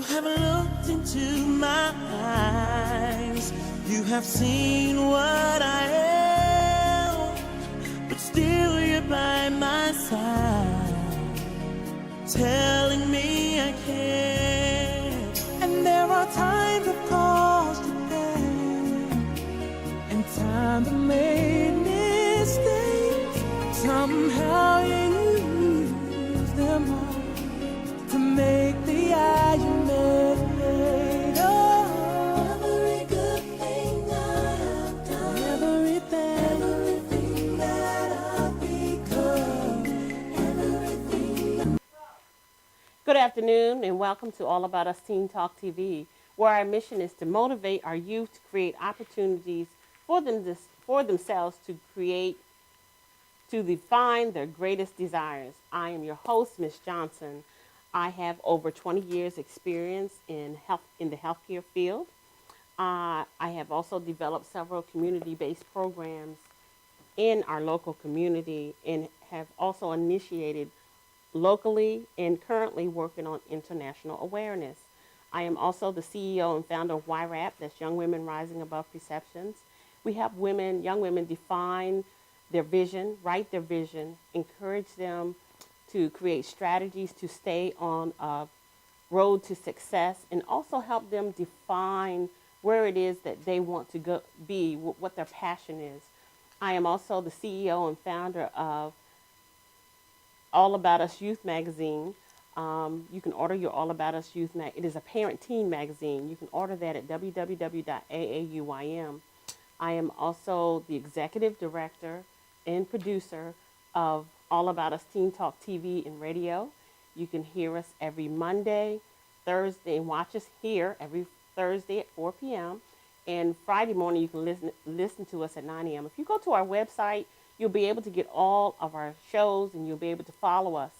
You have looked into my eyes. You have seen what I am, but still you're by my side, telling me I can't. And there are times I've caused you pain, and times I made mistakes. Somehow you use them all to make the eye you made. Oh, every good thing that I've done, everything that I've become, everything. Good afternoon and welcome to All About Us Teen Talk TV, where our mission is to motivate our youth to create opportunities for themselves to define their greatest desires. I am your host, Ms. Johnson. I have over 20 years experience in the healthcare field. I have also developed several community-based programs in our local community and have also initiated locally and currently working on international awareness. I am also the CEO and founder of YRAP, that's Young Women Rising Above Perceptions. We help young women define their vision, write their vision, encourage them to create strategies to stay on a road to success, and also help them define where it is that they want to be, what their passion is. I am also the CEO and founder of All About Us Youth Magazine. You can order your All About Us Youth Mag. It is a parent teen magazine. You can order that at www.aaUYM. I am also the executive director and producer of All About Us Teen Talk TV and radio. You can hear us every Monday, Thursday, and watch us here every Thursday at 4 p.m. And Friday morning, you can listen to us at 9 a.m. If you go to our website, you'll be able to get all of our shows and you'll be able to follow us.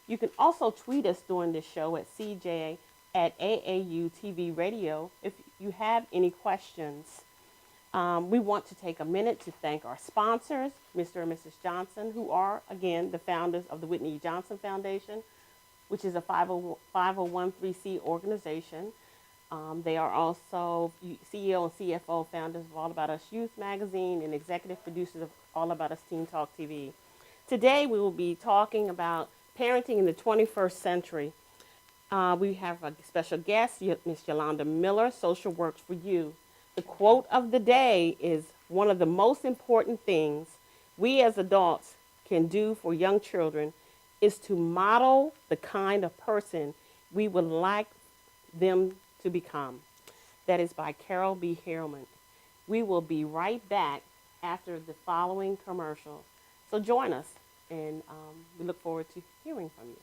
You can also tweet us during this show at CJ at AAUTV Radio if you have any questions. We want to take a minute to thank our sponsors, Mr. and Mrs. Johnson, who are, again, the founders of the Whitney E. Johnson Foundation, which is a 501(c) organization. They are also CEO and CFO founders of All About Us Youth Magazine and executive producers of All About Us Teen Talk TV. Today, we will be talking about parenting in the 21st century. We have a special guest, Ms. Yolanda Miller, Social Works for You. The quote of the day is, one of the most important things we as adults can do for young children is to model the kind of person we would like them to become. That is by Carol B. Harriman. We will be right back after the following commercial. So join us, and we look forward to hearing from you.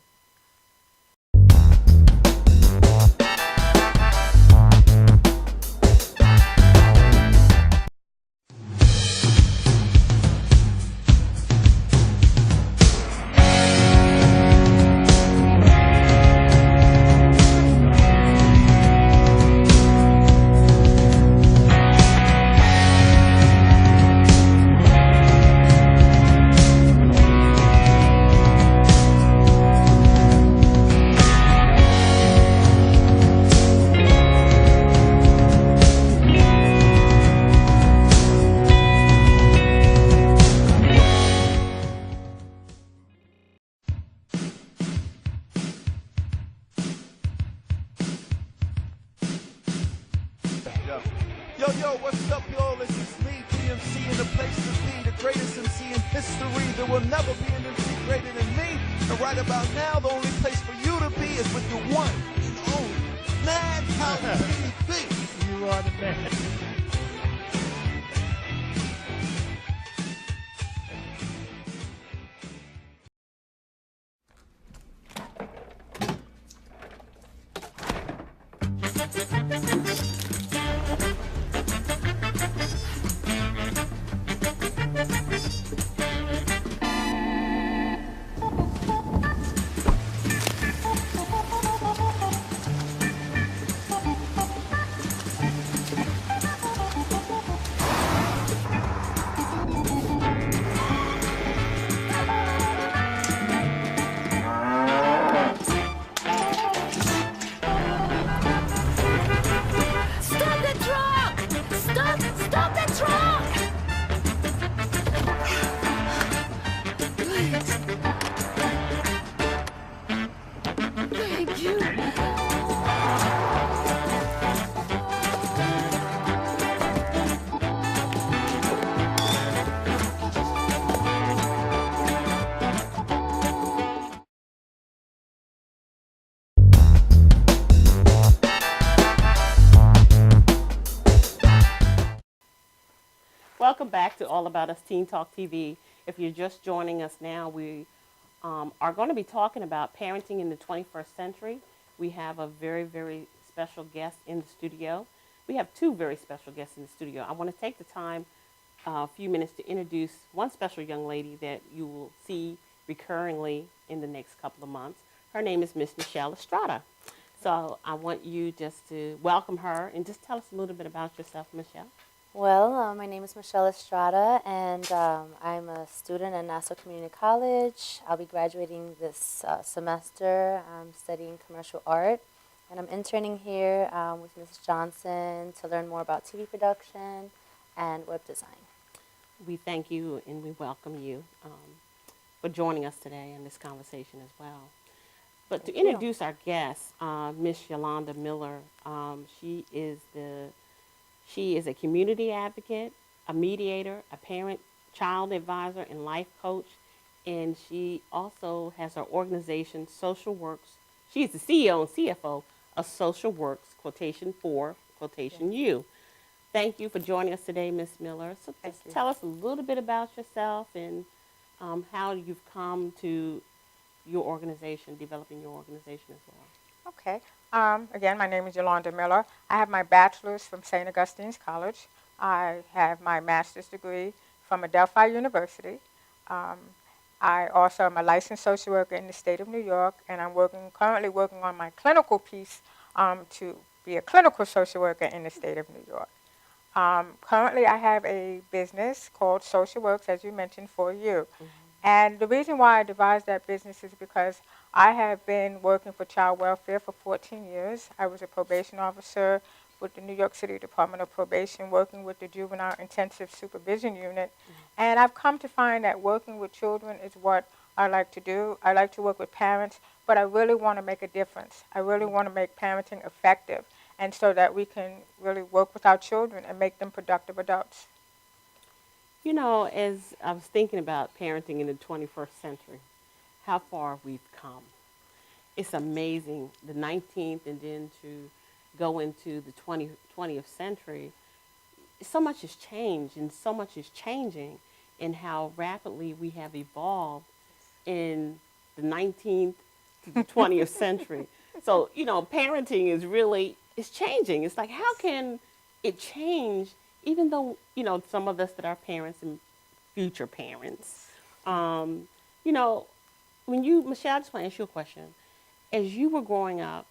Yo, what's up, y'all? This is me, DMC, in the place to be, the greatest MC in history. There will never be an MC greater than me. And right about now, the only place for you to be is with your one and only MadHouseTV. You are the man. Welcome back to All About Us Teen Talk TV. If you're just joining us now, we are going to be talking about parenting in the 21st century. We have a very, very special guest in the studio. We have two very special guests in the studio. I want to take the time, a few minutes, to introduce one special young lady that you will see recurringly in the next couple of months. Her name is Miss Michelle Estrada. So I want you just to welcome her and just tell us a little bit about yourself, Michelle. Well, my name is Michelle Estrada, and I'm a student at Nassau Community College. I'll be graduating this semester. I'm studying commercial art, and I'm interning here with Ms. Johnson to learn more about TV production and web design. We thank you and we welcome you for joining us today in this conversation as well. But to introduce our guest, Miss Yolanda Miller, she is a community advocate, a mediator, a parent, child advisor, and life coach. And she also has her organization, Social Works. She is the CEO and CFO of Social Works, quotation for, quotation you. Thank you for joining us today, Ms. Miller. So just tell us a little bit about yourself and how you've come to your organization, developing your organization as well. Okay. Again, my name is Yolanda Miller. I have my bachelor's from St. Augustine's College. I have my master's degree from Adelphi University. I also am a licensed social worker in the state of New York, and I'm currently working on my clinical piece to be a clinical social worker in the state of New York. Currently, I have a business called Social Works, as you mentioned, for you. Mm-hmm. And the reason why I devised that business is because I have been working for child welfare for 14 years. I was a probation officer with the New York City Department of Probation, working with the Juvenile Intensive Supervision Unit. Mm-hmm. And I've come to find that working with children is what I like to do. I like to work with parents, but I really want to make a difference. I really want to make parenting effective, and so that we can really work with our children and make them productive adults. You know, as I was thinking about parenting in the 21st century, how far we've come. It's amazing, the 19th and then to go into the 20th century, so much has changed and so much is changing in how rapidly we have evolved in the 19th to the 20th century. So, you know, parenting is changing. It's like, how can it change, even though, you know, some of us that are parents and future parents, you know, Michelle, I just want to ask you a question. As you were growing up,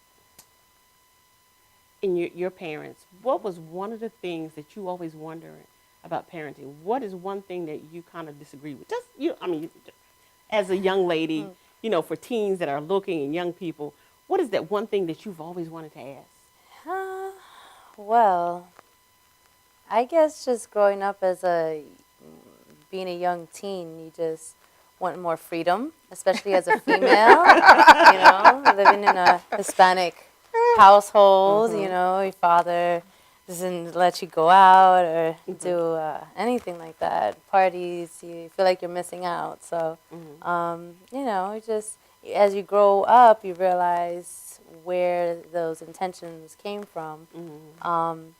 in your parents, what was one of the things that you always wondered about parenting? What is one thing that you kind of disagree with? Just, as a young lady, you know, for teens that are looking and young people, what is that one thing that you've always wanted to ask? Well, I guess just growing up being a young teen, you just want more freedom, especially as a female, you know, living in a Hispanic household, you know, your father doesn't let you go out or do anything like that. Parties, you feel like you're missing out. So, you know, just as you grow up, you realize where those intentions came from. I'm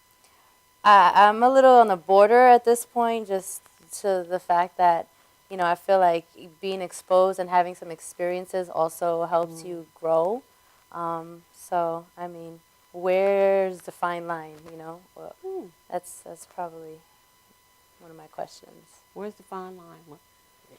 a little on the border at this point, just to the fact that, you know, I feel like being exposed and having some experiences also helps you grow. So, I mean, where's the fine line, you know? Well, that's probably one of my questions. Where's the fine line?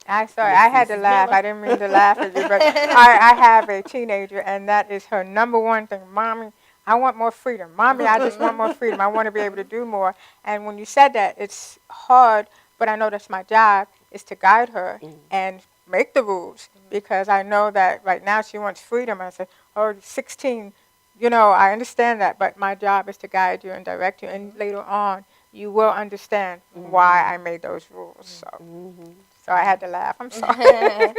I had to laugh. I didn't mean to laugh at you, but I have a teenager, and that is her number one thing. Mommy, I want more freedom. Mommy, I just want more freedom. I want to be able to do more. And when you said that, it's hard, but I know that's my job, is to guide her and make the rules, because I know that right now she wants freedom. I said, oh, 16, you know, I understand that, but my job is to guide you and direct you, and later on you will understand why I made those rules. So I had to laugh. I'm sorry.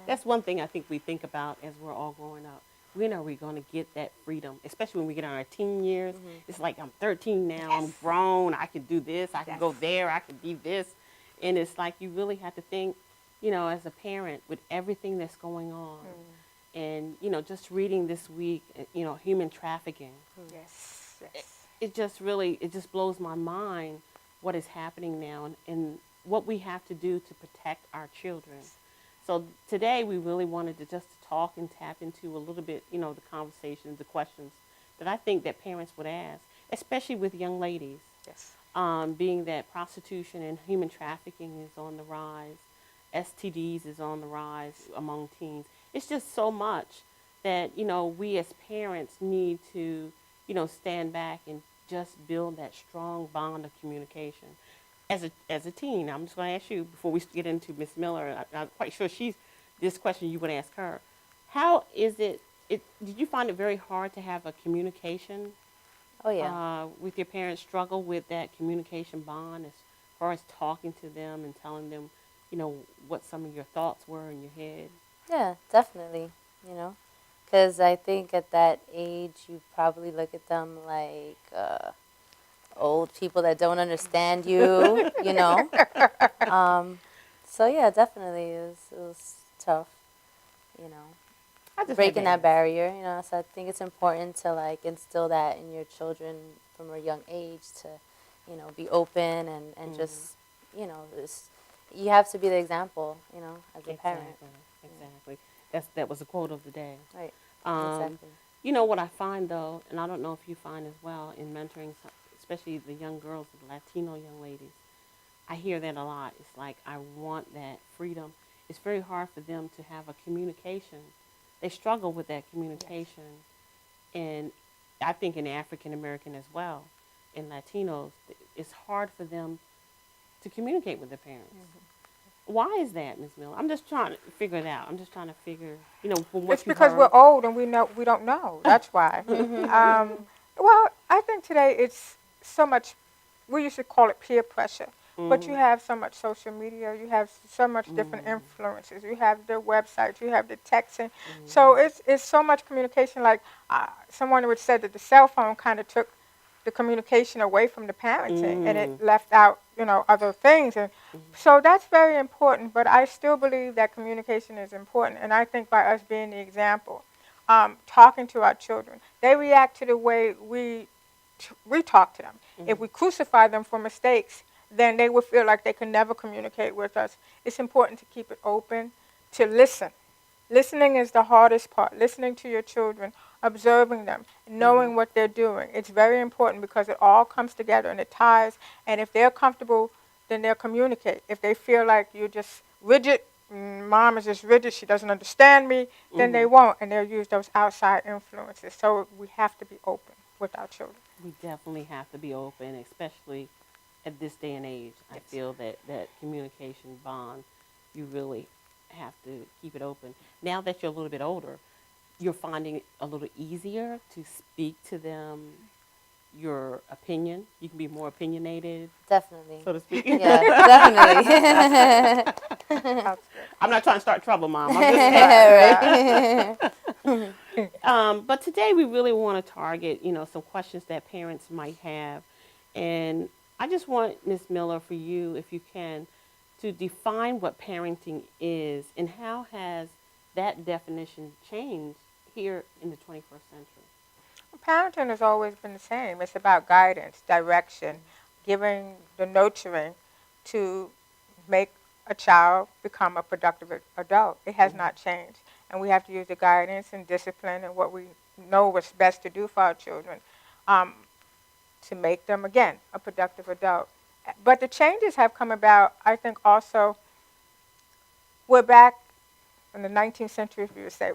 That's one thing I think we think about as we're all growing up. when are we going to get that freedom, especially when we get in our teen years? Mm-hmm. It's like, I'm 13 now, I'm grown, I can do this, I can go there, I can be this. And it's like you really have to think, as a parent with everything that's going on. And, just reading this week, human trafficking. Yes, It just blows my mind what is happening now and what we have to do to protect our children. So today we really wanted to just talk and tap into a little bit, the conversations, the questions that I think that parents would ask, especially with young ladies. yes. Being that prostitution and human trafficking is on the rise, STDs is on the rise among teens. It's just so much that, we as parents need to, stand back and just build that strong bond of communication. As a teen, I'm just going to ask you, before we get into Miss Miller, I'm quite sure this question you would ask her. How is it, did you find it very hard to have a communication Oh yeah. with your parents, struggle with that communication bond as far as talking to them and telling them, what some of your thoughts were in your head? Yeah, definitely. Because I think at that age you probably look at them like old people that don't understand you. So yeah, definitely it was tough. You know. I just Breaking had that to barrier, so I think it's important to like instill that in your children from a young age to, be open and just, this, you have to be the example, as a parent. Exactly. That was a quote of the day. Right. Um, Exactly. What I find though, and I don't know if you find as well in mentoring, especially the young girls, the Latino young ladies, I hear that a lot. It's like, I want that freedom. It's very hard for them to have a communication. They struggle with that communication. And I think in African American as well, in Latinos, it's hard for them to communicate with their parents. Why is that, Ms. Miller? I'm just trying to figure it out. I'm just trying to figure, from what It's you've because heard. we're old and we don't know. That's why. Well, I think today it's so much. We used to call it peer pressure, but you have so much social media. You have so much different influences. You have the websites. You have the texting. So it's so much communication. Like someone would say that the cell phone kind of took the communication away from the parenting, and it left out other things. And so that's very important. But I still believe that communication is important, and I think by us being the example, talking to our children, they react to the way we talk to them. If we crucify them for mistakes, then they will feel like they can never communicate with us. It's important to keep it open, to listen. Listening is the hardest part. Listening to your children, observing them, knowing what they're doing. It's very important because it all comes together and it ties. And if they're comfortable, then they'll communicate. If they feel like you're just rigid, mom is just rigid, she doesn't understand me, then they won't. And they'll use those outside influences. So we have to be open with our children. We definitely have to be open, especially at this day and age. I feel that communication bond, you really have to keep it open. Now that you're a little bit older, you're finding it a little easier to speak to them your opinion. You can be more opinionated, Definitely. so to speak. Yeah, definitely. I'm not trying to start trouble, Mom. I'm just Right. but today we really want to target, some questions that parents might have. And I just want, Ms. Miller, for you, if you can, to define what parenting is and how has that definition changed here in the 21st century. Parenting has always been the same. It's about guidance, direction, giving the nurturing to make a child become a productive adult. It has not changed. And we have to use the guidance and discipline and what we know what's best to do for our children to make them, again, a productive adult. But the changes have come about, I think also, we're back in the 19th century, if you would say,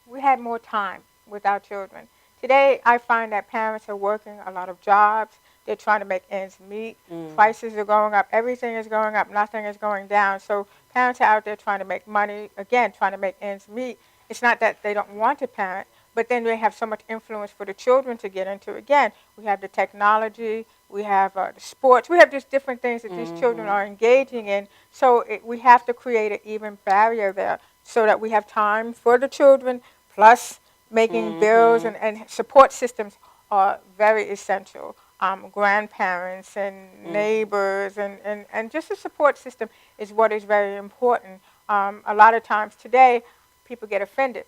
we had more time with our children. Today, I find that parents are working a lot of jobs. They're trying to make ends meet. Prices are going up. Everything is going up. Nothing is going down. So parents are out there trying to make money, again, trying to make ends meet. It's not that they don't want to parent, but then they have so much influence for the children to get into. Again, we have the technology, we have the sports, we have just different things that these children are engaging in. So we have to create an even barrier there so that we have time for the children, plus making bills and support systems are very essential. Grandparents and neighbors and just a support system is what is very important. A lot of times today, people get offended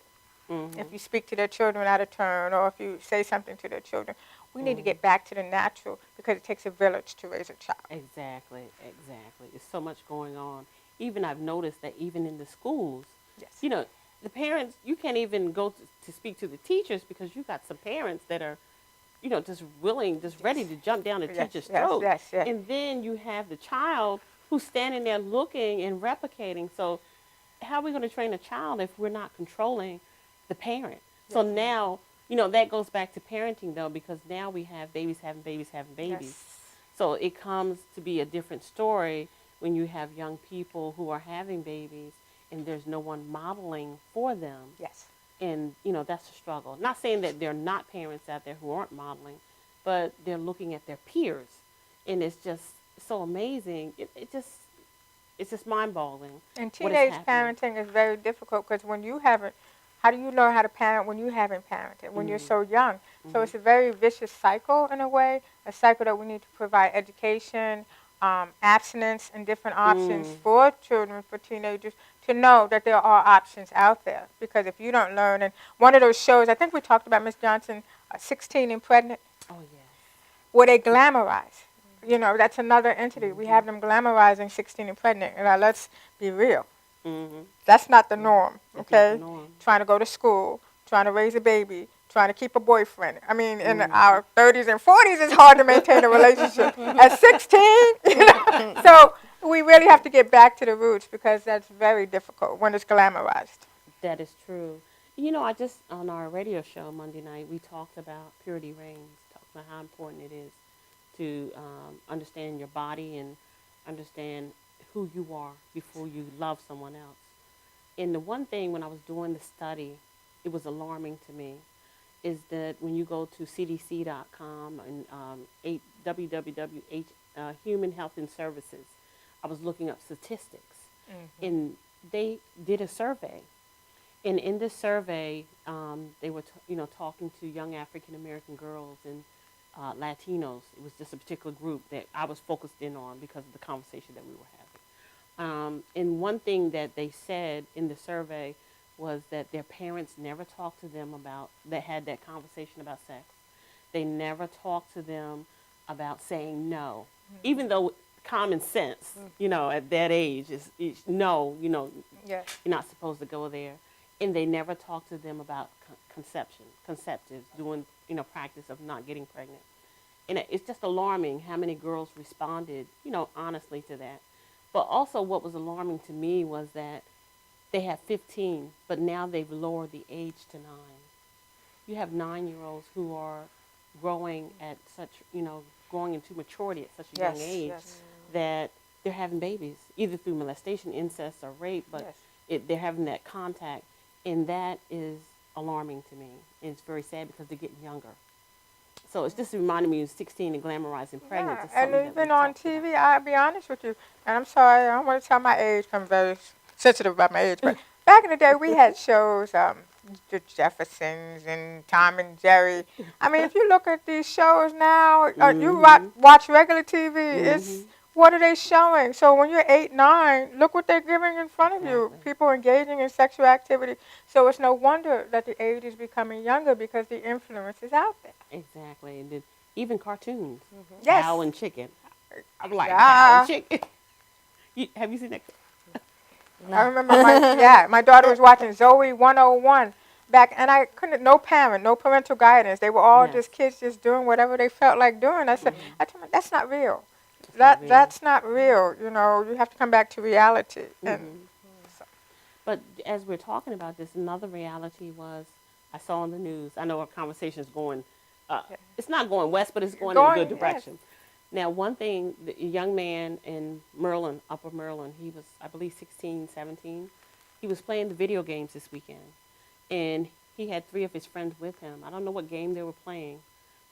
if you speak to their children out of turn or if you say something to their children. We need to get back to the natural because it takes a village to raise a child. Exactly, exactly. There's so much going on. Even I've noticed that even in the schools, Yes. you know, the parents, you can't even go to speak to the teachers because you got some parents that are, you know, just willing, just ready to jump down the Yes, teacher's yes, throat. yes, yes. And then you have the child who's standing there looking and replicating. So how are we going to train a child if we're not controlling the parent? So now, you know, that goes back to parenting though, because now we have babies having babies having babies. Yes. So it comes to be a different story when you have young people who are having babies and there's no one modeling for them. Yes. And, you know, that's a struggle. Not saying that there are not parents out there who aren't modeling, but they're looking at their peers. And it's just so amazing. It's just mind-boggling. And what is teenage happening. parenting is very difficult because when you haven't, how do you learn how to parent when you haven't parented, when you're so young? So it's a very vicious cycle in a way, a cycle that we need to provide education, abstinence, and different options for children, for teenagers, to know that there are options out there. Because if you don't learn, and one of those shows, I think we talked about, Miss Johnson, 16 and Pregnant, Oh, yes. where they glamorize. You know, that's another entity. We have them glamorizing 16 and Pregnant. And now let's be real. That's not the norm, That's not okay? the norm. Trying to go to school, trying to raise a baby, trying to keep a boyfriend. I mean, in our 30s and 40s, it's hard to maintain a relationship. At 16, you know? So we really have to get back to the roots because that's very difficult when it's glamorized. That is true. You know, I just, on our radio show Monday night, we talked about purity reigns, talked about how important it is to understand your body and understand who you are before you love someone else. And the one thing when I was doing the study, it was alarming to me, is that when you go to CDC.com and Human Health and Services, I was looking up statistics, and they did a survey. And in this survey, they were talking to young African American girls and Latinos. It was just a particular group that I was focused in on because of the conversation that we were having. And one thing that they said in the survey was that their parents never talked to them that had that conversation about sex. They never talked to them about saying no, even though common sense, you know, at that age is no, you know, Yes. you're not supposed to go there. And they never talked to them about conceptives, doing, you know, practice of not getting pregnant. And it's just alarming how many girls responded, you know, honestly to that. But also what was alarming to me was that they had 15, but now they've lowered the age to 9. You have 9-year-olds who are growing at such, you know, growing into maturity at such a young age that they're having babies, either through molestation, incest, or rape, but they're having that contact. And that is alarming to me. And it's very sad because they're getting younger. So it's just reminding me of 16 and glamorizing pregnancy. Yeah, and even on TV, I'll be honest with you, and I'm sorry, I don't want to tell my age, I'm very sensitive about my age, but back in the day, we had shows, the Jeffersons and Tom and Jerry. I mean, if you look at these shows now, you watch regular TV, it's, what are they showing? So when you're 8, 9, look what they're giving in front of you. People engaging in sexual activity. So it's no wonder that the age is becoming younger because the influence is out there. Exactly. And then even cartoons. Yes. Cow and chicken. I'm like, cow and chicken. Have you seen that? I remember my daughter was watching Zoe 101 back, and I couldn't, no parental guidance. They were all just kids just doing whatever they felt like doing. I said, I told them, that's not real. That's not real. You know, you have to come back to reality. And so. But as we're talking about this, another reality was I saw on the news. I know our conversation is going. It's not going west, but it's going in a good direction. Yes. Now, one thing, the young man in Maryland, Upper Maryland, he was, I believe, 16, 17. He was playing the video games this weekend, and he had 3 of his friends with him. I don't know what game they were playing,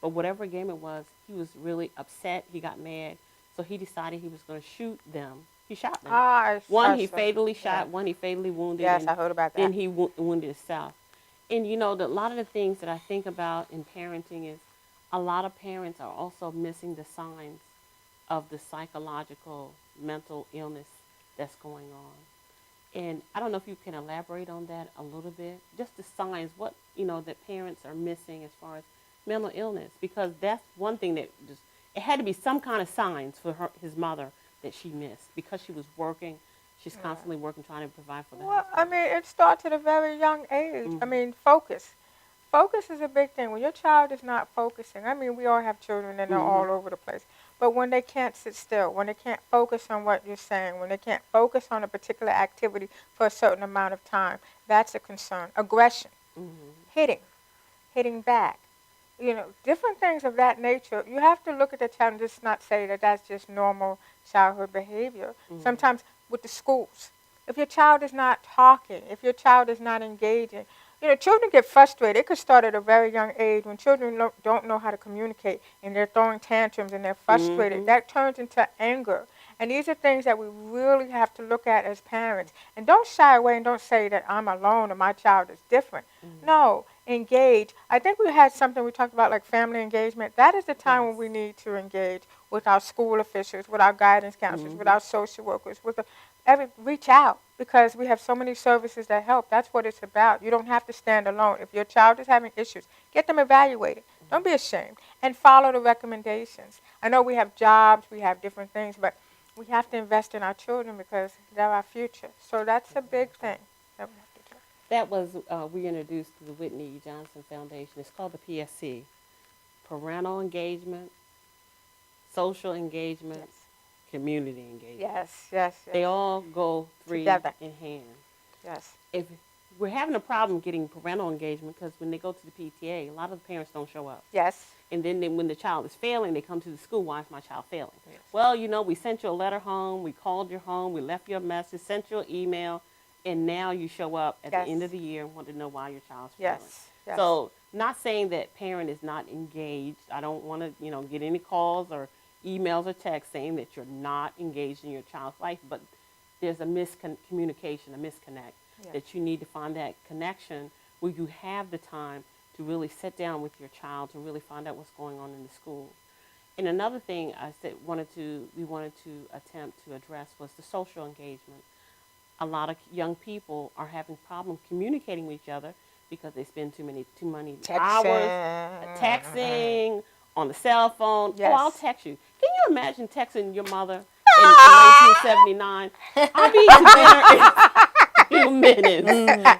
but whatever game it was, he was really upset. He got mad. So he decided he was going to shoot them. He shot them. One he fatally shot, one he fatally wounded. Yes, I heard about that. Then he wounded himself. And you know, a lot of the things that I think about in parenting is a lot of parents are also missing the signs of the psychological mental illness that's going on. And I don't know if you can elaborate on that a little bit. Just the signs, what that parents are missing as far as mental illness, because that's one thing that just it had to be some kind of signs for his mother that she missed because she was working. She's constantly working, trying to provide for the Well, I household. mean, it starts at a very young age. I mean, focus. Focus is a big thing. When your child is not focusing, I mean, we all have children and they're all over the place. But when they can't sit still, when they can't focus on what you're saying, when they can't focus on a particular activity for a certain amount of time, that's a concern. Aggression, hitting back, different things of that nature. You have to look at the child and just not say that that's just normal childhood behavior. Sometimes with the schools, if your child is not talking, if your child is not engaging, children get frustrated. It could start at a very young age when children don't know how to communicate and they're throwing tantrums and they're frustrated. That turns into anger. And these are things that we really have to look at as parents. And don't shy away and don't say that I'm alone or my child is different. No, engage. I think we had something we talked about like family engagement. That is the time when we need to engage with our school officials, with our guidance counselors, with our social workers, reach out because we have so many services that help. That's what it's about. You don't have to stand alone. If your child is having issues, get them evaluated. Don't be ashamed. And follow the recommendations. I know we have jobs, we have different things, but we have to invest in our children because they're our future. So that's a big thing that we have to do. That was we introduced to the Whitney Johnson Foundation. It's called the PSC, parental engagement, social engagement, community engagement. Yes. They all go Together. in hand. Yes. If we're having a problem getting parental engagement because when they go to the PTA, a lot of the parents don't show up. Yes. And then when the child is failing, they come to the school, why is my child failing? Yes. Well, we sent you a letter home, we called your home, we left you a message, sent you an email, and now you show up at the end of the year and want to know why your child's failing. Yes. So not saying that parent is not engaged. I don't want to, get any calls or emails or texts saying that you're not engaged in your child's life, but there's a miscommunication, a misconnect, that you need to find that connection where you have the time to really sit down with your child to really find out what's going on in the school. And another thing I said we wanted to attempt to address was the social engagement. A lot of young people are having problems communicating with each other because they spend too many hours texting on the cell phone. Yes. Oh, I'll text you. Can you imagine texting your mother in 1979? I'll be to dinner in a few minutes.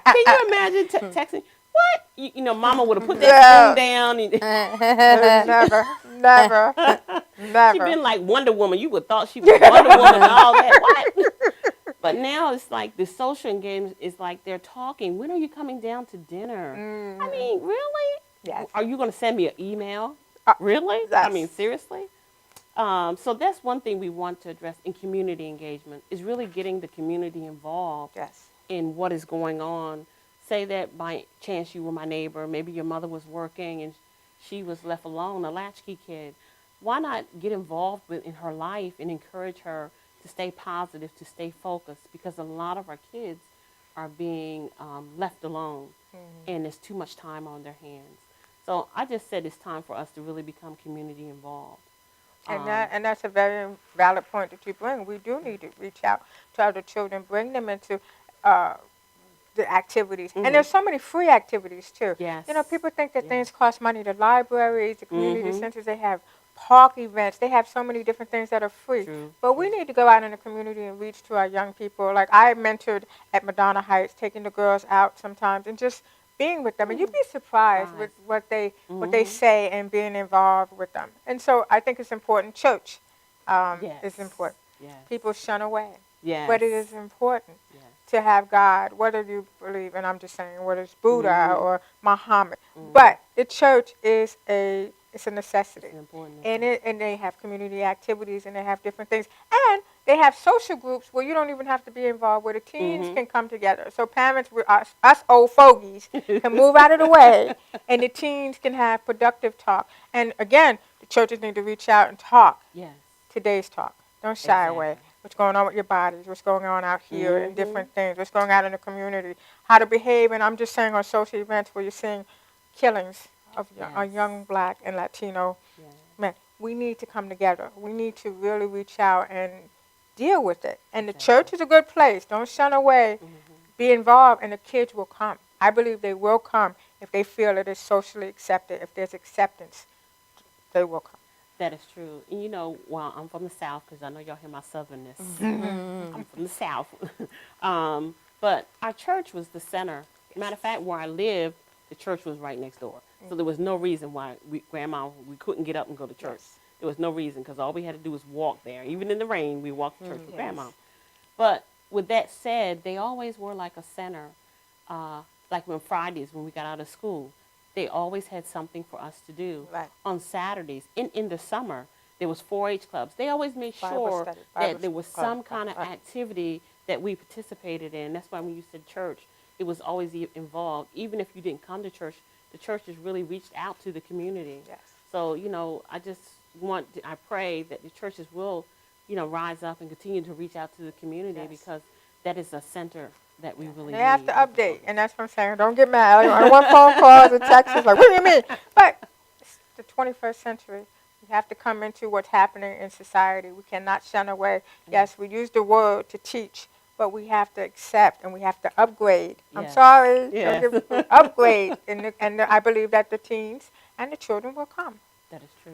Can you imagine texting? What? Mama would have put that spoon down. Never. She'd been like Wonder Woman. You would have thought she was Wonder Woman and all that. What? But now it's like the social engagement is like they're talking. When are you coming down to dinner? I mean, really? Yes. Are you going to send me an email? Really? Yes. I mean, seriously? So that's one thing we want to address in community engagement is really getting the community involved in what is going on. Say that by chance you were my neighbor, maybe your mother was working and she was left alone, a latchkey kid. Why not get involved in her life and encourage her to stay positive, to stay focused? Because a lot of our kids are being left alone and there's too much time on their hands. So I just said it's time for us to really become community involved. And that's a very valid point that you bring. We do need to reach out to other children, bring them into the activities. And there's so many free activities, too. Yes. People think that things cost money. The libraries, the community centers, they have park events. They have so many different things that are free. True. But we need to go out in the community and reach to our young people. Like I mentored at Madonna Heights, taking the girls out sometimes and just being with them. And you'd be surprised with what they say and being involved with them. And so I think it's important. Church is important. Yes. People shun away. Yes. But it is important Yes. to have God, whether you believe, and I'm just saying, whether it's Buddha or Muhammad. But the church is it's a necessity. It's important. And they have community activities and they have different things. And they have social groups where you don't even have to be involved, where the teens can come together. So parents, us old fogies, can move out of the way and the teens can have productive talk. And again, the churches need to reach out and talk. Yes. Today's talk. Don't shy away. what's going on with your bodies, what's going on out here, and different things, what's going on in the community, how to behave. And I'm just saying on social events where you're seeing killings of young Black and Latino men, we need to come together. We need to really reach out and deal with it. And the church is a good place. Don't shun away. Be involved, and the kids will come. I believe they will come if they feel it is socially accepted. If there's acceptance, they will come. That is true. And you know, well, I'm from the South, because I know y'all hear my southernness. I'm from the South. But our church was the center. Matter of fact, where I lived, the church was right next door. So there was no reason why we couldn't get up and go to church. There was no reason, because all we had to do was walk there. Even in the rain, we walked to church with Grandma. But with that said, they always were like a center. Like when Fridays, when we got out of school, they always had something for us to do. Right. On Saturdays, in the summer, there was 4-H clubs. They always made sure that there was some kind of activity that we participated in. That's why when you said church, it was always involved. Even if you didn't come to church, the church has really reached out to the community. Yes. So, you know, I pray that the churches will, you know, rise up and continue to reach out to the community, because that is a center that we really need. They have to update, and that's what I'm saying. Don't get mad. I don't want phone calls or texts like, what do you mean? But it's the 21st century. We have to come into what's happening in society. We cannot shun away. Yes, we use the word to teach, but we have to accept and we have to upgrade. I'm sorry. Yes. Upgrade. And I believe that the teens and the children will come. That is true.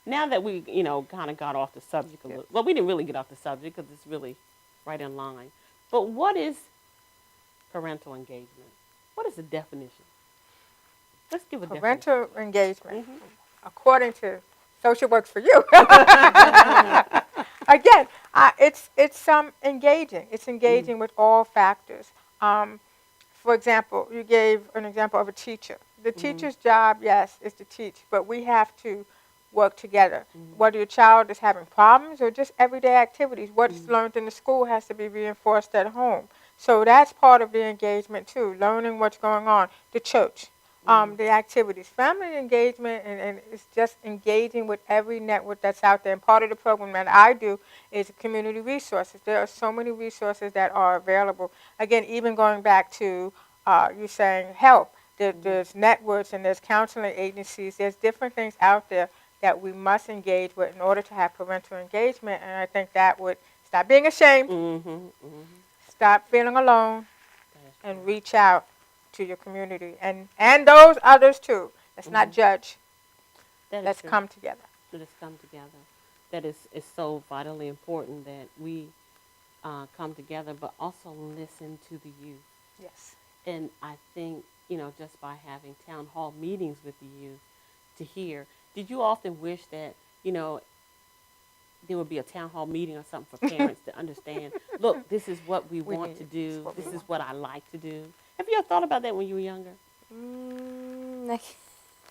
Now that we, you know, kind of got off the subject a little, well, we didn't really get off the subject because it's really right in line. But what is parental engagement? What is the definition? Let's give a definition. Parental engagement, according to Social Works for You. Again, it's engaging. It's engaging with all factors. For example, you gave an example of a teacher. The teacher's job, yes, is to teach, but we have to work together. Whether your child is having problems or just everyday activities, what's learned in the school has to be reinforced at home. So that's part of the engagement too, learning what's going on. The church, the activities, family engagement, and it's just engaging with every network that's out there. And part of the program that I do is community resources. There are so many resources that are available. Again, even going back to you saying help, there's networks and there's counseling agencies. There's different things out there that we must engage with in order to have parental engagement. And I think that would stop being ashamed, stop feeling alone, and reach out to your community and those others too. Let's not judge. Let's come together. Let us come together. That is so vitally important that we come together, but also listen to the youth. Yes. And I think, you know, just by having town hall meetings with the youth to hear, did you often wish that, you know, there would be a town hall meeting or something for parents to understand, look, this is what we want to do. This is what I like to do. Have you ever thought about that when you were younger? I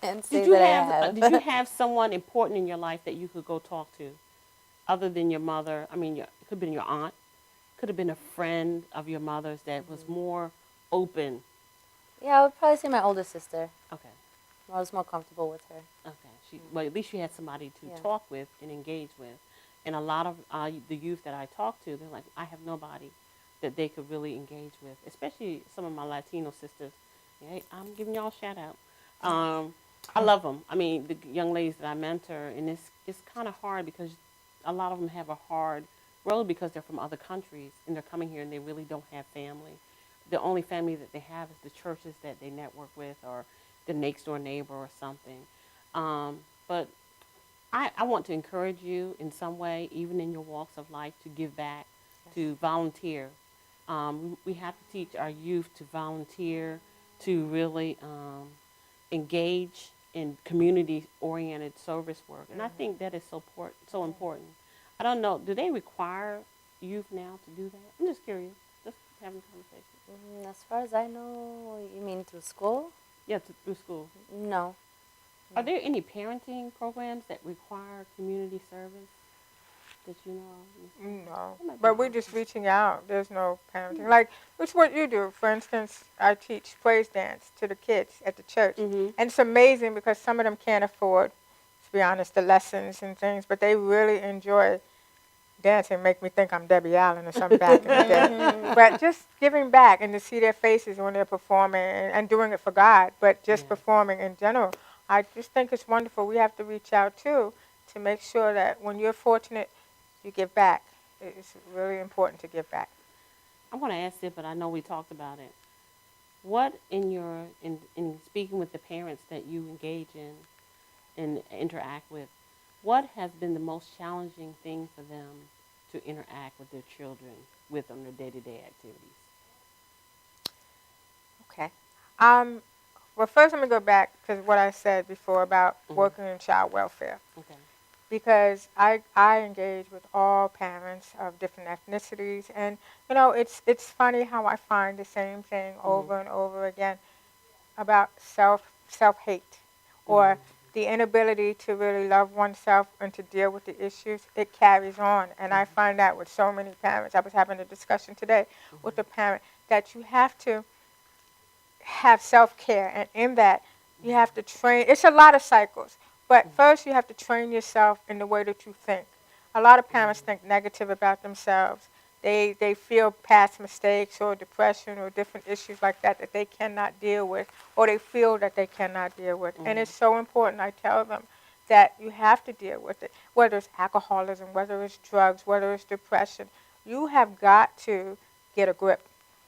can't say that I have. Did you have someone important in your life that you could go talk to other than your mother? I mean, it could have been your aunt. Could have been a friend of your mother's that was more open. Yeah, I would probably say my older sister. Okay. I was more comfortable with her. Okay. Well, at least you had somebody to talk with and engage with. And a lot of the youth that I talk to, they're like, I have nobody that they could really engage with, especially some of my Latino sisters. Hey, I'm giving y'all a shout out. I love them. I mean, the young ladies that I mentor, and it's kind of hard because a lot of them have a hard road because they're from other countries and they're coming here and they really don't have family. The only family that they have is the churches that they network with or the next door neighbor or something. But I want to encourage you in some way, even in your walks of life, to give back, to volunteer. We have to teach our youth to volunteer, to really engage in community-oriented service work. And I think that is so important. I don't know, do they require youth now to do that? I'm just curious, just having a conversation. As far as I know, you mean through school? Yeah, through school. No. Are there any parenting programs that require community service that you know of? No, but we're just reaching out. There's no parenting. Like, it's what you do. For instance, I teach praise dance to the kids at the church. And it's amazing because some of them can't afford, to be honest, the lessons and things, but they really enjoy dancing make me think I'm Debbie Allen or something back in the day. But just giving back and to see their faces when they're performing and doing it for God, but just performing in general. I just think it's wonderful. We have to reach out too to make sure that when you're fortunate, you give back. It's really important to give back. I want to ask it, but I know we talked about it. What in speaking with the parents that you engage in and interact with, what has been the most challenging thing for them to interact with their children with on their day-to-day activities? Okay. Well, first I'm going to go back to what I said before about working in child welfare. Okay. Because I engage with all parents of different ethnicities. And, you know, it's funny how I find the same thing over and over again about self-hate or the inability to really love oneself and to deal with the issues. It carries on. And I find that with so many parents. I was having a discussion today with a parent that you have to have self-care, and in that you have to train. It's a lot of cycles, but first you have to train yourself in the way that you think. A lot of parents think negative about themselves. They feel past mistakes or depression or different issues like that that they cannot deal with, or they feel that they cannot deal with. And it's so important, I tell them, that you have to deal with it, whether it's alcoholism, whether it's drugs, whether it's depression. You have got to get a grip.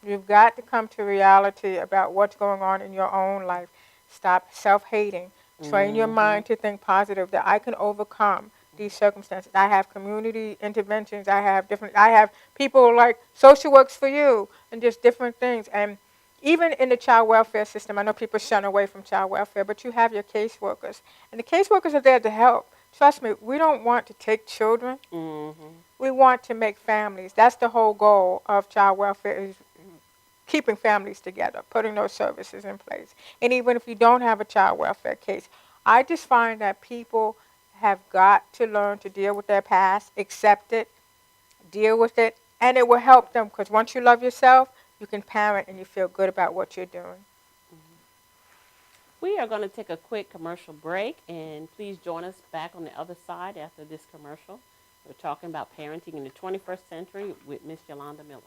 You've got to come to reality about what's going on in your own life. Stop self-hating. Train your mind to think positive, that I can overcome these circumstances. I have community interventions. I have people like social works for you and just different things. And even in the child welfare system, I know people shun away from child welfare, but you have your caseworkers. And the caseworkers are there to help. Trust me, we don't want to take children. We want to make families. That's the whole goal of child welfare, is keeping families together, putting those services in place. And even if you don't have a child welfare case, I just find that people have got to learn to deal with their past, accept it, deal with it, and it will help them, because once you love yourself, you can parent and you feel good about what you're doing. We are going to take a quick commercial break, and please join us back on the other side after this commercial. We're talking about parenting in the 21st century with Miss Yolanda Miller.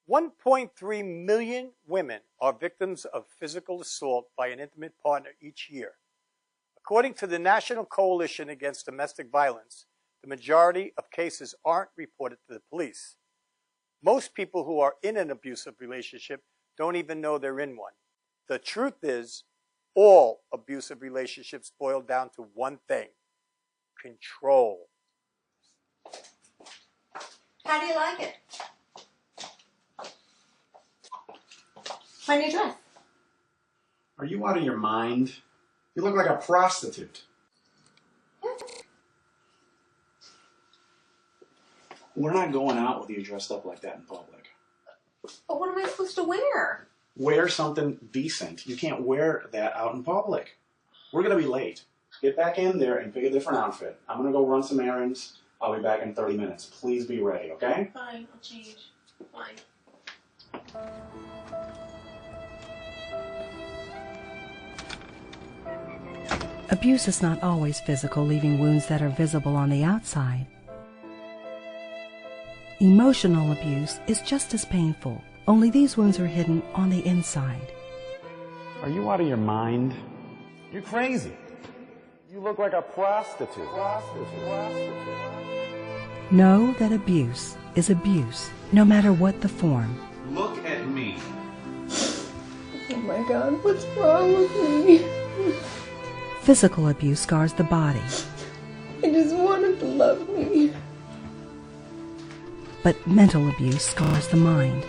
1.3 million women are victims of physical assault by an intimate partner each year. According to the National Coalition Against Domestic Violence, the majority of cases aren't reported to the police. Most people who are in an abusive relationship don't even know they're in one. The truth is, all abusive relationships boil down to one thing: control. How do you like it? My new dress. Are you out of your mind? You look like a prostitute. We're not going out with you dressed up like that in public. But what am I supposed to wear? Wear something decent. You can't wear that out in public. We're going to be late. Get back in there and pick a different outfit. I'm going to go run some errands. I'll be back in 30 minutes. Please be ready, okay? Fine, I'll change. Fine. Abuse is not always physical, leaving wounds that are visible on the outside. Emotional abuse is just as painful, only these wounds are hidden on the inside. Are you out of your mind? You're crazy. You look like a prostitute. Know that abuse is abuse, no matter what the form. Look at me. Oh my God, what's wrong with me? Physical abuse scars the body, I just wanted to love me. but mental abuse scars the mind.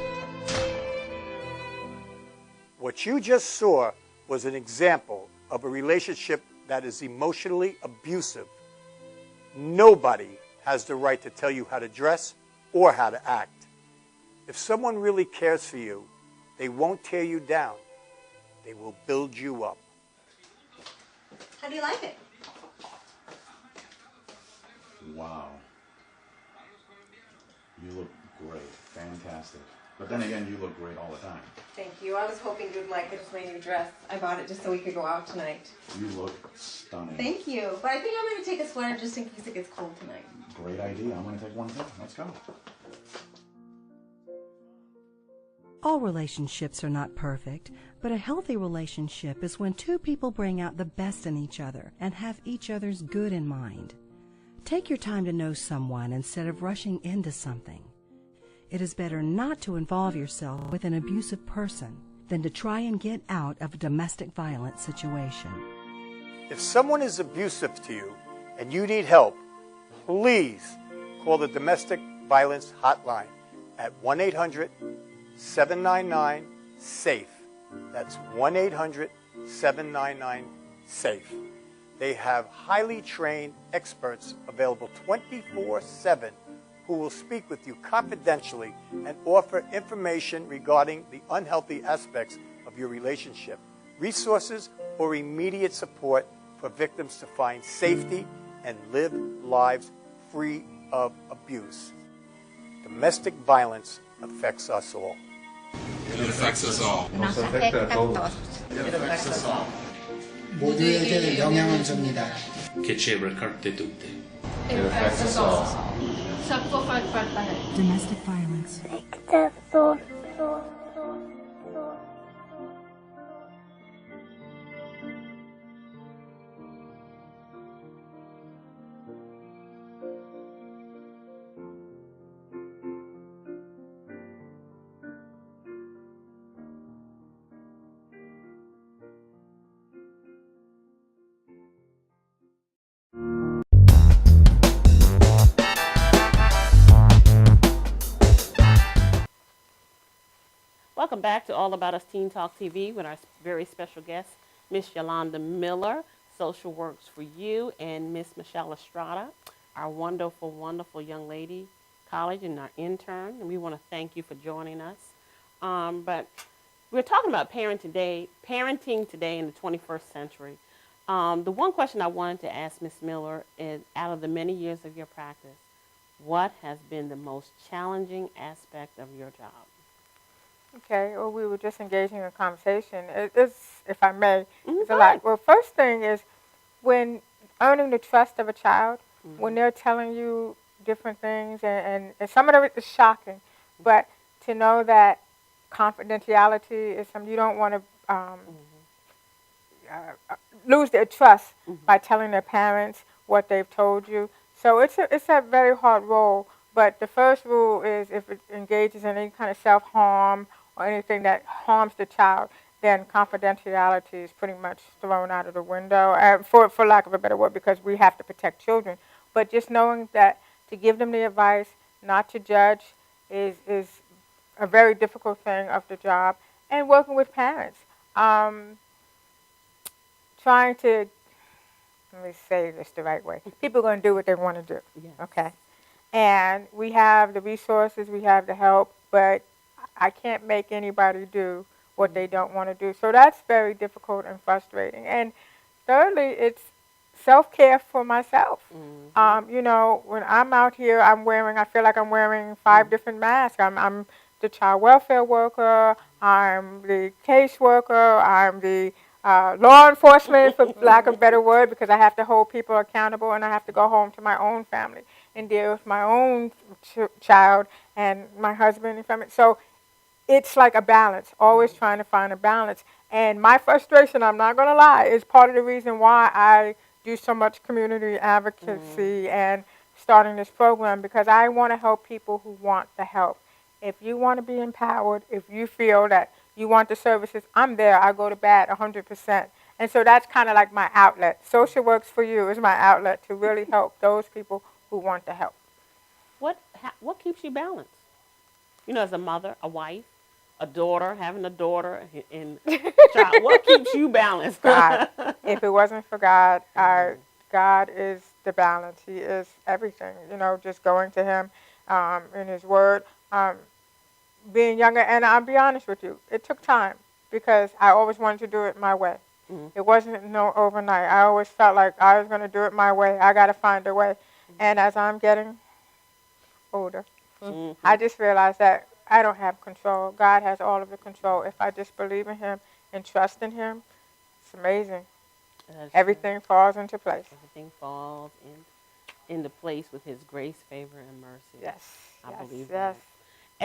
What you just saw was an example of a relationship that is emotionally abusive. Nobody has the right to tell you how to dress or how to act. If someone really cares for you, they won't tear you down. They will build you up. How do you like it? Wow. You look great. Fantastic. But then again, you look great all the time. Thank you. I was hoping you'd like it. It's my new dress. I bought it just so we could go out tonight. You look stunning. Thank you. But I think I'm going to take a sweater just in case it gets cold tonight. Great idea. I'm going to take one too. Let's go. All relationships are not perfect, but a healthy relationship is when two people bring out the best in each other and have each other's good in mind. Take your time to know someone instead of rushing into something. It is better not to involve yourself with an abusive person than to try and get out of a domestic violence situation. If someone is abusive to you and you need help, please call the Domestic Violence Hotline at 1-800-799-SAFE. That's 1-800-799-SAFE. They have highly trained experts available 24/7 who will speak with you confidentially and offer information regarding the unhealthy aspects of your relationship, resources, or immediate support for victims to find safety and live lives free of abuse. Domestic violence affects us all. It affects us all. Nos afecta a todos. It affects us all. 모두에게 영향을 줍니다. Che ci ricarte tutte. It affects us all. Domestic violence. Welcome back to All About Us Teen Talk TV with our very special guest, Miss Yolanda Miller, Social Works for You, and Miss Michelle Estrada, our wonderful, wonderful young lady, college, and our intern. And we want to thank you for joining us. But we're talking about parenting today in the 21st century. The one question I wanted to ask Miss Miller is, out of the many years of your practice, what has been the most challenging aspect of your job? Okay, well, we were just engaging in a conversation. It's, if I may, it's a lot. Well, first thing is when earning the trust of a child, when they're telling you different things, and some of it is shocking, but to know that confidentiality is something you don't want to lose their trust by telling their parents what they've told you. So it's a very hard role. But the first rule is if it engages in any kind of self-harm or anything that harms the child, then confidentiality is pretty much thrown out of the window, for lack of a better word, because we have to protect children. But just knowing that to give them the advice, not to judge, is a very difficult thing of the job. And working with parents. Trying to, let me say this the right way. People are going to do what they want to do, okay? And we have the resources, we have the help, but I can't make anybody do what they don't want to do. So that's very difficult and frustrating. And thirdly, it's self-care for myself. You know, when I'm out here, I feel like I'm wearing 5 different masks. I'm the child welfare worker, I'm the caseworker, I'm the law enforcement, for lack of a better word, because I have to hold people accountable, and I have to go home to my own family and deal with my own child and my husband and family. So it's like a balance, always trying to find a balance. And my frustration, I'm not going to lie, is part of the reason why I do so much community advocacy and starting this program, because I want to help people who want the help. If you want to be empowered, if you feel that you want the services, I'm there. I go to bat 100%. And so that's kind of like my outlet. Social Works for You is my outlet to really help those people who want the help. What keeps you balanced? You know, as a mother, a wife, a daughter, having a daughter and child, what keeps you balanced? God. If it wasn't for God, God is the balance. He is everything. You know, just going to Him in His Word. Being younger, and I'll be honest with you, it took time because I always wanted to do it my way. It wasn't overnight. I always felt like I was going to do it my way. I got to find a way. And as I'm getting older, I just realized that I don't have control. God has all of the control. If I just believe in Him and trust in Him, it's amazing. Everything falls into place. Everything falls into place with His grace, favor, and mercy. Yes. I yes, believe yes. that.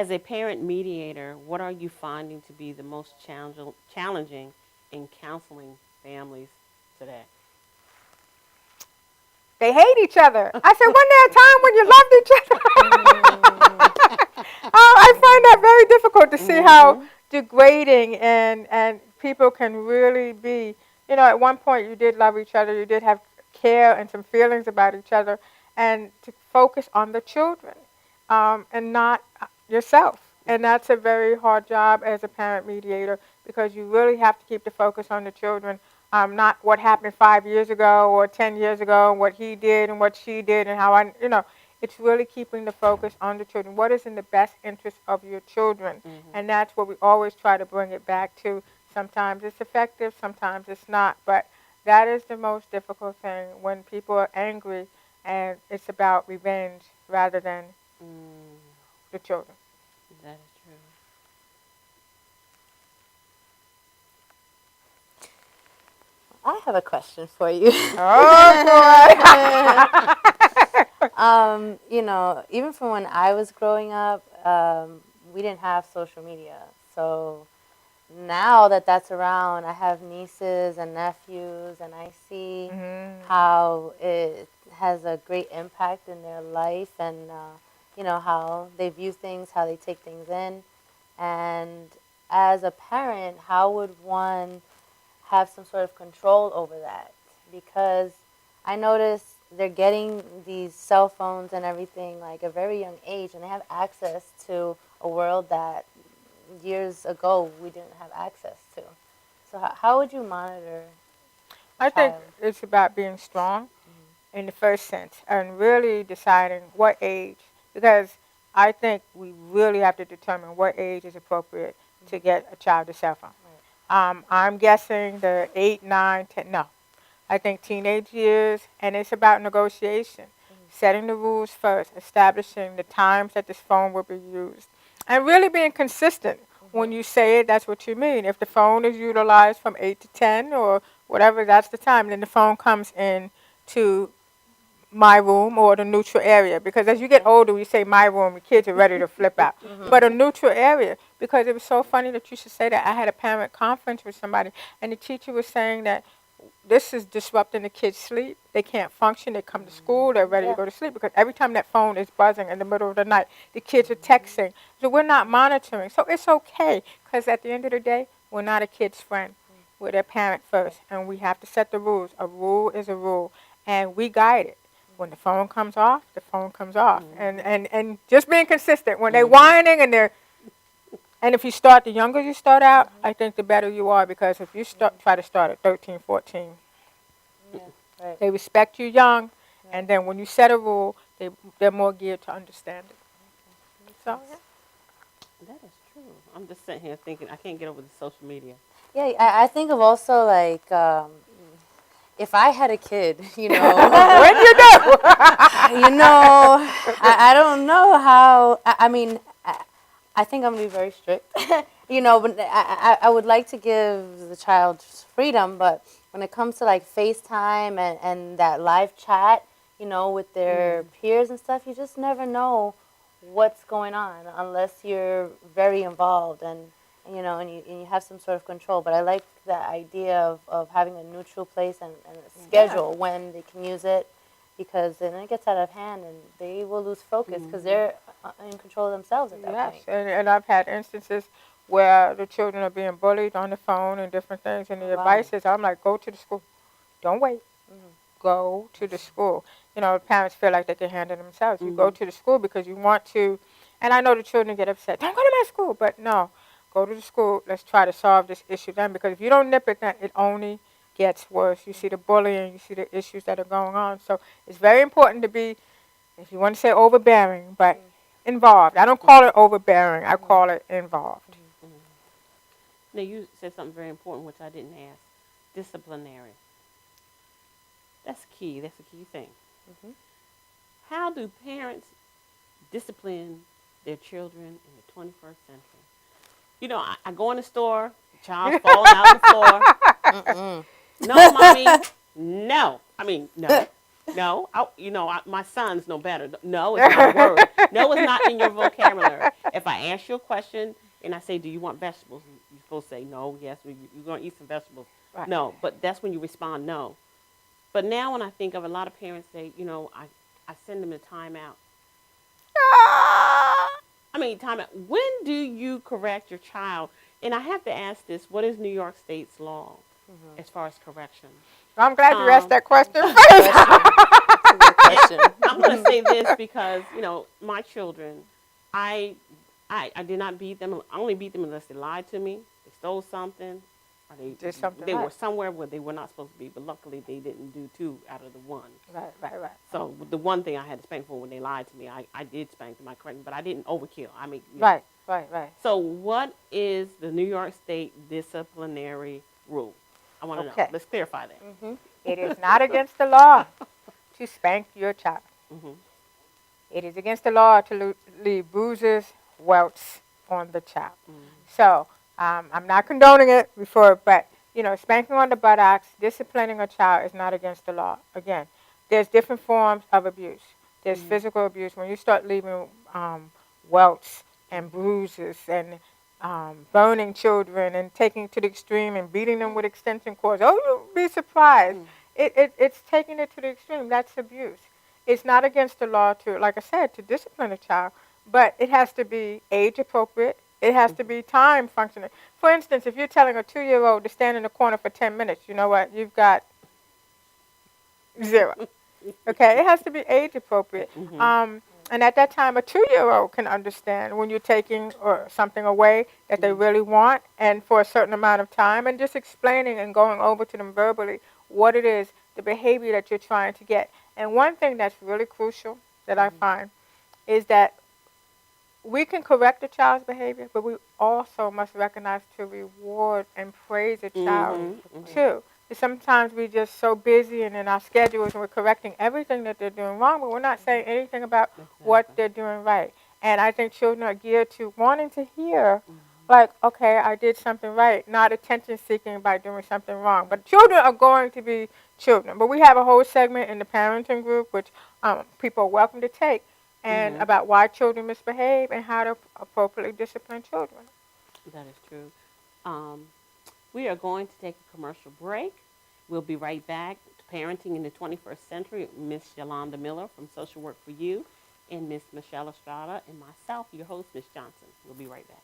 As a parent mediator, what are you finding to be the most challenging in counseling families today? They hate each other. I said, wasn't there a time when you loved each other? I find that very difficult to see how degrading and people can really be. You know, at one point you did love each other, you did have care and some feelings about each other, and to focus on the children and not yourself. And that's a very hard job as a parent mediator because you really have to keep the focus on the children, not what happened 5 years ago or 10 years ago, and what he did and what she did and how it's really keeping the focus on the children. What is in the best interest of your children? And that's what we always try to bring it back to. Sometimes it's effective, sometimes it's not. But that is the most difficult thing when people are angry and it's about revenge rather than the children. That is true. I have a question for you. Oh, boy. You know, even from when I was growing up, we didn't have social media. So now that that's around, I have nieces and nephews, and I see how it has a great impact in their life and, you know, how they view things, how they take things in. And as a parent, how would one have some sort of control over that? Because I notice they're getting these cell phones and everything like a very young age, and they have access to a world that years ago we didn't have access to. So how would you monitor? I think it's about being strong in the first sense and really deciding what age, because I think we really have to determine what age is appropriate to get a child a cell phone. I'm guessing the 8, 9, 10, no. I think teenage years, and it's about negotiation, setting the rules first, establishing the times that this phone will be used, and really being consistent. When you say it, that's what you mean. If the phone is utilized from 8 to 10 or whatever, that's the time. Then the phone comes in to my room or the neutral area. Because as you get older, we say my room, the kids are ready to flip out. But a neutral area, because it was so funny that you should say that. I had a parent conference with somebody, and the teacher was saying that this is disrupting the kids' sleep. They can't function. They come to school. They're ready to go to sleep because every time that phone is buzzing in the middle of the night, the kids are texting. So we're not monitoring. So it's okay because at the end of the day, we're not a kid's friend. We're their parent first, and we have to set the rules. A rule is a rule, and we guide it. When the phone comes off, the phone comes off. And just being consistent. When they're whining and if you start, the younger you start out, I think the better you are, because if you try to start at 13, 14, they respect you young, and then when you set a rule, they're more geared to understand it. So, That is true. I'm just sitting here thinking, I can't get over the social media. Yeah, I think of also like if I had a kid, you know. When you do? You know, I don't know how, I mean, I think I'm going to be very strict, you know, but I would like to give the child freedom, but when it comes to like FaceTime and that live chat, you know, with their peers and stuff, you just never know what's going on unless you're very involved and you know, and you have some sort of control. But I like the idea of having a neutral place and a schedule when they can use it, because then it gets out of hand and they will lose focus because they're in control of themselves at that point. Yes, and I've had instances where the children are being bullied on the phone and different things, and the advice is, I'm like, go to the school. Don't wait. Go to the school. You know, parents feel like they can handle it themselves. You go to the school because you want to, and I know the children get upset. Don't go to my school, but no. Go to the school. Let's try to solve this issue then, because if you don't nip it, then it only gets worse. You see the bullying, you see the issues that are going on. So it's very important to be, if you want to say overbearing, but involved. I don't call it overbearing. I call it involved. Now, you said something very important, which I didn't ask. Disciplinary. That's key. That's a key thing. How do parents discipline their children in the 21st century. You know, I go in the store, the child's falling out on the floor. No, mommy, no. I mean, no. No, my sons know better. No, it's not a word. No, it's not in your vocabulary. If I ask you a question and I say, do you want vegetables? You're supposed to say, no, yes, you're going to eat some vegetables. Right. No, but that's when you respond, no. But now when I think of a lot of parents say, I send them to timeout. I mean, timeout. When do you correct your child? And I have to ask this, what is New York State's law as far as correction? I'm glad you asked that question. I'm going to say this because, my children, I did not beat them. I only beat them unless they lied to me, they stole something, or they were somewhere where they were not supposed to be, but luckily they didn't do 2 out of the 1. Right. So the one thing I had to spank for when they lied to me, I did spank them, I corrected, but I didn't overkill. I mean, Right. So what is the New York State disciplinary rule? I want to know. Let's clarify that. It is not against the law to spank your child. It is against the law to leave bruises, welts on the child. So I'm not condoning it but spanking on the buttocks, disciplining a child is not against the law. Again, there's different forms of abuse. There's physical abuse. When you start leaving welts and bruises and burning children and taking it to the extreme and beating them with extension cords, you'll be surprised. It's taking it to the extreme. That's abuse. It's not against the law to, like I said, to discipline a child, but it has to be age appropriate. It has to be time functioning. For instance, if you're telling a 2-year-old to stand in the corner for 10 minutes, you know what? You've got 0. Okay? It has to be age appropriate. And at that time, a 2-year-old can understand when you're taking something away that they really want and for a certain amount of time, and just explaining and going over to them verbally what it is, the behavior that you're trying to get. And one thing that's really crucial that I find is that we can correct a child's behavior, but we also must recognize to reward and praise a child too. Sometimes we're just so busy and in our schedules and we're correcting everything that they're doing wrong, but we're not saying anything about what they're doing right. And I think children are geared to wanting to hear, like, okay, I did something right, not attention seeking by doing something wrong. But children are going to be children. But we have a whole segment in the parenting group, which people are welcome to take, and about why children misbehave and how to appropriately discipline children. That is true. We are going to take a commercial break. We'll be right back to Parenting in the 21st Century with Miss Yolanda Miller from Social Work for You and Miss Michelle Estrada and myself, your host, Miss Johnson. We'll be right back.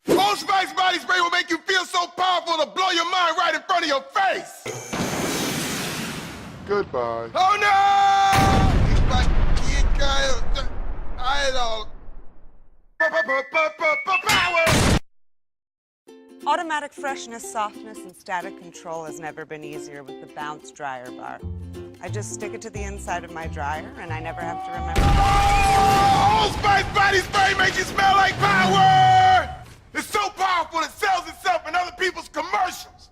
Old Spice body spray will make you feel so powerful to blow your mind right in front of your face. Goodbye. Oh no! Power! Automatic freshness, softness, and static control has never been easier with the Bounce Dryer Bar. I just stick it to the inside of my dryer, and I never have to remember. Oh, Old Spice body spray makes you smell like power! It's so powerful it sells itself in other people's commercials.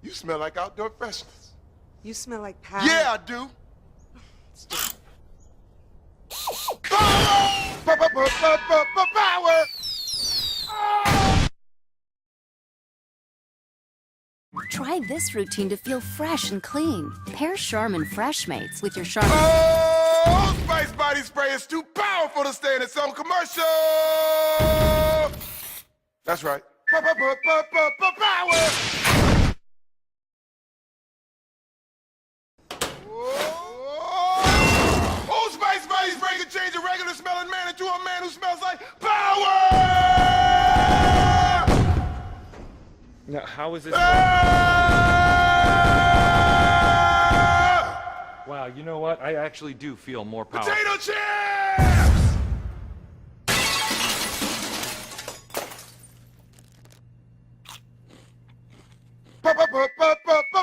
You smell like outdoor freshness. You smell like power. Yeah, I do. Power! Power! Try this routine to feel fresh and clean. Pair Charmin Fresh Mates with your Charmin. Oh, Spice body spray is too powerful to stay in its own commercial. That's right. Power! Old Spice body spray can change a regular smelling man into a man who smells like power! Now, how is this? Wow, you know what? I actually do feel more powerful. Potato chips!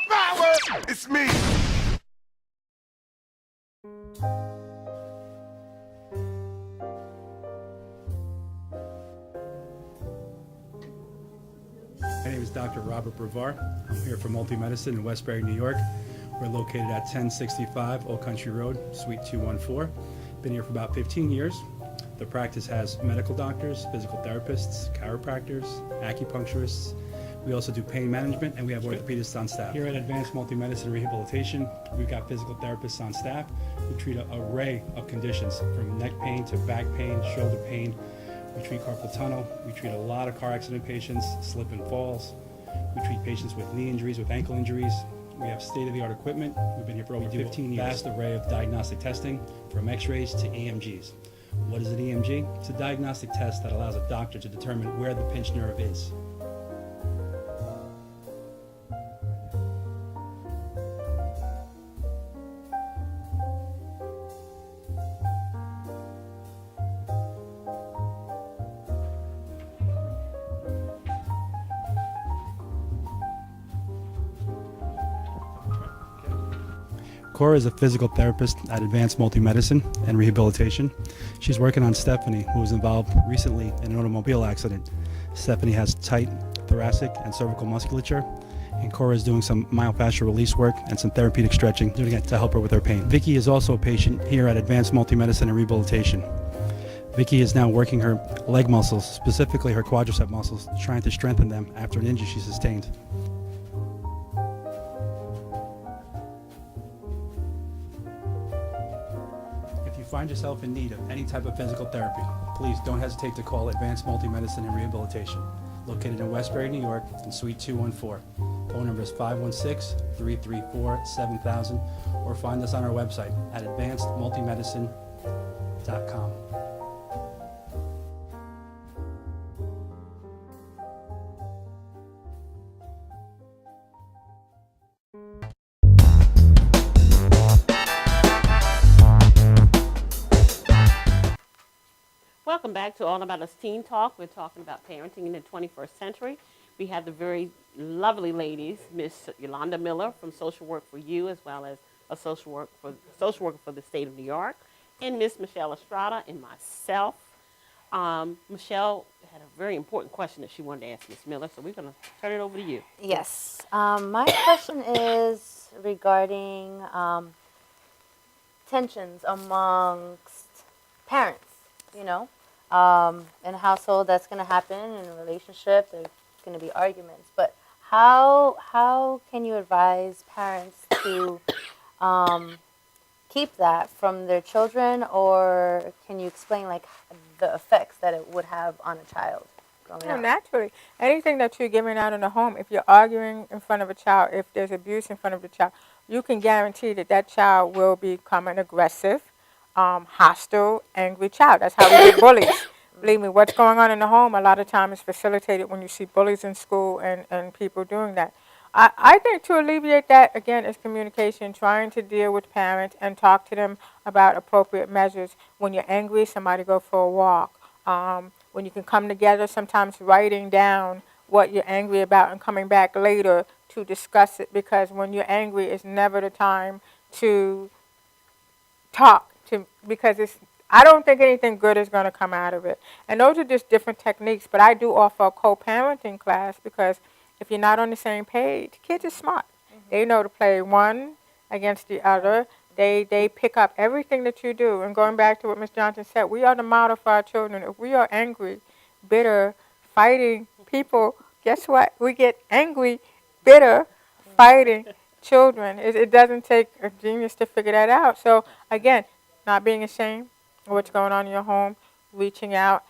Power! It's me. My name is Dr. Robert Brevard. I'm here for Multi-Medicine in Westbury, New York. We're located at 1065 Old Country Road, Suite 214. Been here for about 15 years. The practice has medical doctors, physical therapists, chiropractors, acupuncturists. We also do pain management, and we have orthopedists on staff. Here at Advanced Multi-Medicine Rehabilitation, we've got physical therapists on staff who treat an array of conditions, from neck pain to back pain, shoulder pain. We treat carpal tunnel. We treat a lot of car accident patients, slip and falls. We treat patients with knee injuries, with ankle injuries. We have state-of-the-art equipment. We've been here for over 15 years. Vast array of diagnostic testing, from x-rays to EMGs. What is an EMG? It's a diagnostic test that allows a doctor to determine where the pinched nerve is. Cora is a physical therapist at Advanced Multi-Medicine and Rehabilitation. She's working on Stephanie, who was involved recently in an automobile accident. Stephanie has tight thoracic and cervical musculature, and Cora is doing some myofascial release work and some therapeutic stretching, doing it to help her with her pain. Vicky is also a patient here at Advanced Multi-Medicine and Rehabilitation. Vicky is now working her leg muscles, specifically her quadricep muscles, trying to strengthen them after an injury she sustained. If you find yourself in need of any type of physical therapy, please don't hesitate to call Advanced Multi-Medicine and Rehabilitation, located in Westbury, New York, in Suite 214. Phone number is 516-334-7000, or find us on our website at advancedmultimedicine.com. Welcome back to All About Us Teen Talk. We're talking about parenting in the 21st century. We have the very lovely ladies, Miss Yolanda Miller from Social Work for You, as well as a social worker for the state of New York, and Miss Michelle Estrada and myself. Michelle had a very important question that she wanted to ask Miss Miller, so we're going to turn it over to you. Yes. My question is regarding tensions amongst parents, in a household. That's going to happen in a relationship. There's going to be arguments, but how can you advise parents to keep that from their children, or can you explain the effects that it would have on a child growing up? Naturally, anything that you're giving out in the home, if you're arguing in front of a child, if there's abuse in front of the child, you can guarantee that child will become an aggressive, hostile, angry child. That's how we get bullies. Believe me, what's going on in the home a lot of times is facilitated when you see bullies in school and people doing that. I think to alleviate that, again, is communication, trying to deal with parents and talk to them about appropriate measures. When you're angry, somebody go for a walk. When you can come together, sometimes writing down what you're angry about and coming back later to discuss it, because when you're angry, it's never the time to talk, because I don't think anything good is going to come out of it. And those are just different techniques, but I do offer a co-parenting class, because if you're not on the same page, kids are smart. Mm-hmm. They know to play one against the other. They pick up everything that you do. And going back to what Ms. Johnson said, we are the model for our children. If we are angry, bitter, fighting people, guess what? We get angry, bitter, fighting children. It doesn't take a genius to figure that out. So, again, not being ashamed of what's going on in your home, reaching out,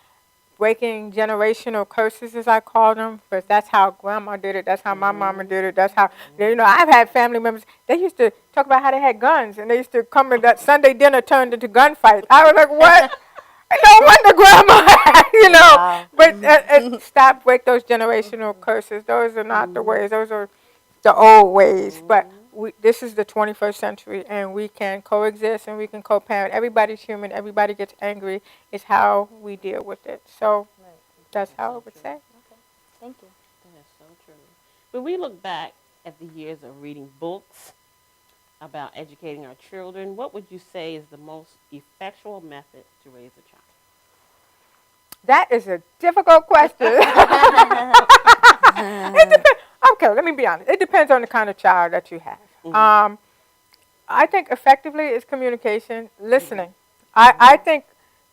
breaking generational curses, as I call them, because that's how grandma did it, that's how my mama did it, that's how, I've had family members, they used to talk about how they had guns, and they used to come in that Sunday dinner turned into gunfights. I was like, what? No wonder grandma, But stop, break those generational curses. Those are not the ways. Those are the old ways. But this is the 21st century, and we can coexist and we can co-parent. Everybody's human. Everybody gets angry. It's how we deal with it. So that's how I would say. Okay. Thank you. That's so true. When we look back at the years of reading books about educating our children, what would you say is the most effectual method to raise a child? That is a difficult question. Okay, let me be honest. It depends on the kind of child that you have. I think effectively is communication, listening. I think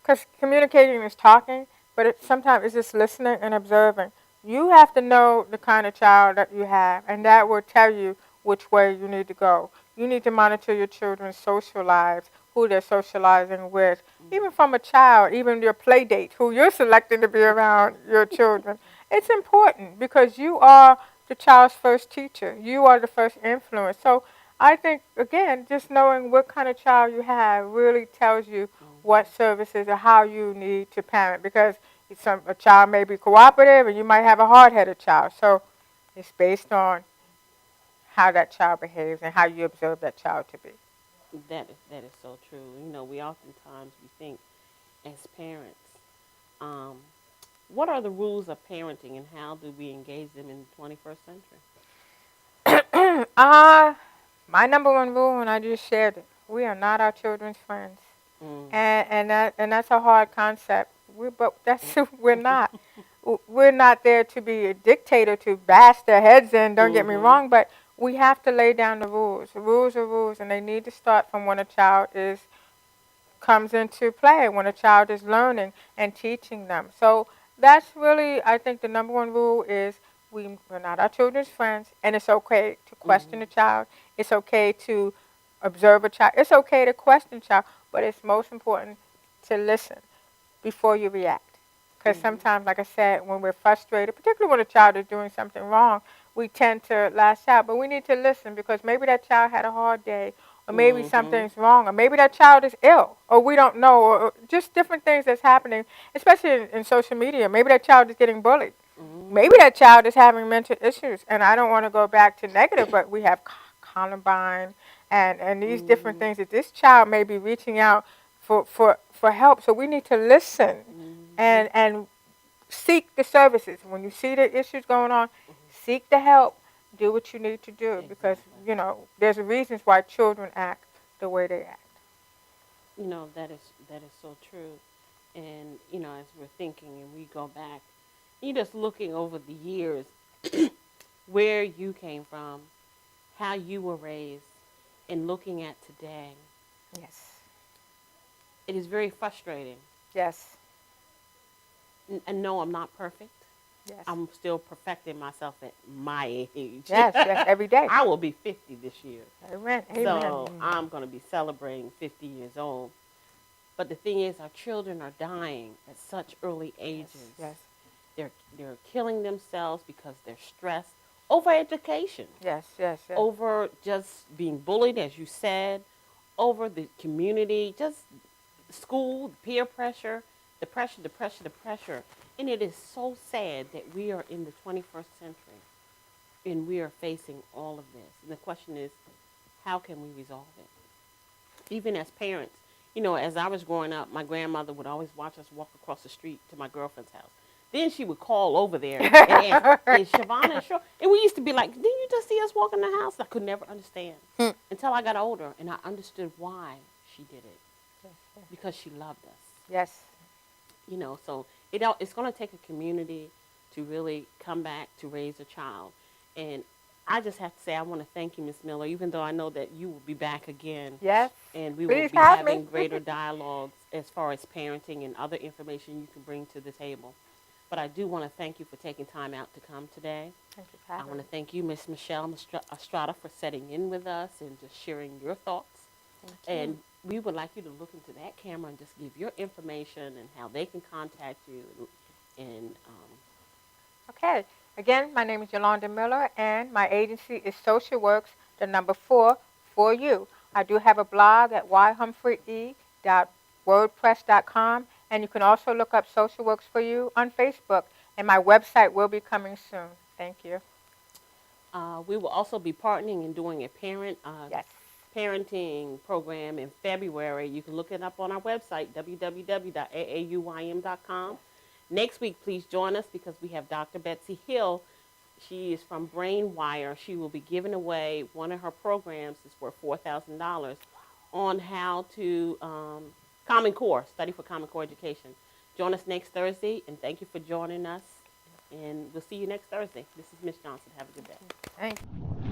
because communicating is talking, but sometimes it's just listening and observing. You have to know the kind of child that you have, and that will tell you which way you need to go. You need to monitor your children's social lives, who they're socializing with, even from a child, even your play date, who you're selecting to be around your children. It's important because you are the child's first teacher. You are the first influence. So I think, again, just knowing what kind of child you have really tells you what services or how you need to parent, because a child may be cooperative and you might have a hard-headed child. So it's based on how that child behaves and how you observe that child to be. That is so true. You know, we oftentimes we think as parents, what are the rules of parenting and how do we engage them in the 21st century? My number one rule, and I just shared it, we are not our children's friends. And that's a hard concept. But we're not. We're not there to be a dictator to bash their heads in, don't get me wrong, but we have to lay down the rules. Rules are rules, and they need to start from when a child comes into play, when a child is learning and teaching them. So that's really, I think the number one rule is we're not our children's friends, and it's okay to question a child. It's okay to observe a child. It's okay to question a child, but it's most important to listen before you react. Because sometimes, like I said, when we're frustrated, particularly when a child is doing something wrong, we tend to lash out. But we need to listen because maybe that child had a hard day, or maybe something's wrong, or maybe that child is ill, or we don't know, or just different things that's happening, especially in social media. Maybe that child is getting bullied. Maybe that child is having mental issues. And I don't want to go back to negative, but we have Columbine and these different things that this child may be reaching out for help. So we need to listen and seek the services. When you see the issues going on, seek the help. Do what you need to do because, you know, there's reasons why children act the way they act. You know, that is so true. And, you know, as we're thinking and we go back, you're just looking over the years where you came from, how you were raised, and looking at today. Yes. It is very frustrating. Yes. And no, I'm not perfect. Yes. I'm still perfecting myself at my age. Yes, yes, every day. I will be 50 this year. Amen. So I'm going to be celebrating 50 years old. But the thing is, our children are dying at such early ages. Yes. They're killing themselves because they're stressed over education. Yes, yes, yes. Over just being bullied, as you said, over the community, just school, peer pressure, the pressure. And it is so sad that we are in the 21st century and we are facing all of this. And the question is, how can we resolve it? Even as parents, you know, as I was growing up, my grandmother would always watch us walk across the street to my girlfriend's house. Then she would call over there and ask, is Shavonna sure? And we used to be like, didn't you just see us walk in the house? I could never understand until I got older and I understood why she did it. Because she loved us. Yes. You know, so it's going to take a community to really come back to raise a child. And I just have to say I want to thank you, Ms. Miller, even though I know that you will be back again. Yes. And we will be having greater dialogues as far as parenting and other information you can bring to the table. But I do want to thank you for taking time out to come today. Thank you, I want to thank you, Ms. Michelle Estrada, for setting in with us and just sharing your thoughts. And we would like you to look into that camera and just give your information and how they can contact you. Okay. Again, my name is Yolanda Miller, and my agency is Social Works, the number 4 for you. I do have a blog at yhumphreye.wordpress.com, and you can also look up Social Works for You on Facebook, and my website will be coming soon. Thank you. We will also be partnering and doing a parenting program in February. You can look it up on our website, www.aaUYM.com. Next week, please join us because we have Dr. Betsy Hill. She is from BrainWire. She will be giving away one of her programs. It's worth $4,000 on how to Common Core, study for Common Core education. Join us next Thursday, and thank you for joining us. And we'll see you next Thursday. This is Miss Johnson. Have a good day. Thank you.